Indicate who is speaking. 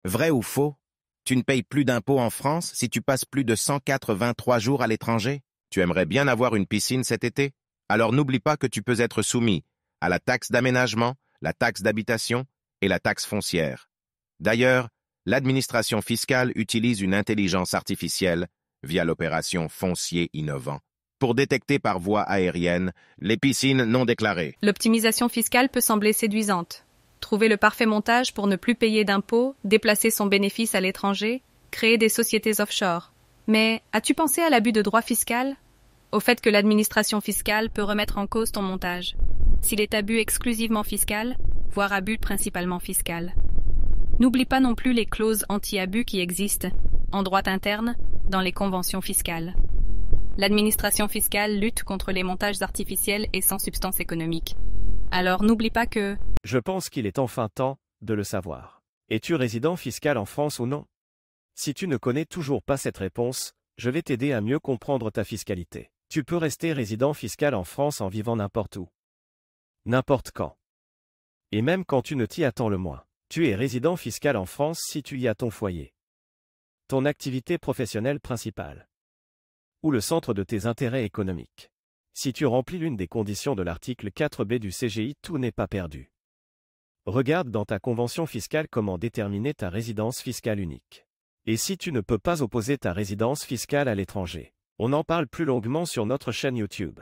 Speaker 1: Vrai ou faux? Tu ne payes plus d'impôts en France si tu passes plus de 183 jours à l'étranger? Tu aimerais bien avoir une piscine cet été? Alors n'oublie pas que tu peux être soumis à la taxe d'aménagement, la taxe d'habitation et la taxe foncière. D'ailleurs, l'administration fiscale utilise une intelligence artificielle via l'opération Foncier Innovant pour détecter par voie aérienne les piscines non déclarées.
Speaker 2: L'optimisation fiscale peut sembler séduisante. Trouver le parfait montage pour ne plus payer d'impôts, déplacer son bénéfice à l'étranger, créer des sociétés offshore. Mais as-tu pensé à l'abus de droit fiscal? Au fait que l'administration fiscale peut remettre en cause ton montage. S'il est abus exclusivement fiscal, voire abus principalement fiscal. N'oublie pas non plus les clauses anti-abus qui existent, en droit interne, dans les conventions fiscales. L'administration fiscale lutte contre les montages artificiels et sans substance économique. Alors n'oublie pas que...
Speaker 3: Je pense qu'il est enfin temps de le savoir. Es-tu résident fiscal en France ou non? Si tu ne connais toujours pas cette réponse, je vais t'aider à mieux comprendre ta fiscalité. Tu peux rester résident fiscal en France en vivant n'importe où. N'importe quand. Et même quand tu ne t'y attends le moins. Tu es résident fiscal en France si tu y as ton foyer, ton activité professionnelle principale, ou le centre de tes intérêts économiques. Si tu remplis l'une des conditions de l'article 4B du CGI, tout n'est pas perdu. Regarde dans ta convention fiscale comment déterminer ta résidence fiscale unique. Et si tu ne peux pas opposer ta résidence fiscale à l'étranger, on en parle plus longuement sur notre chaîne YouTube.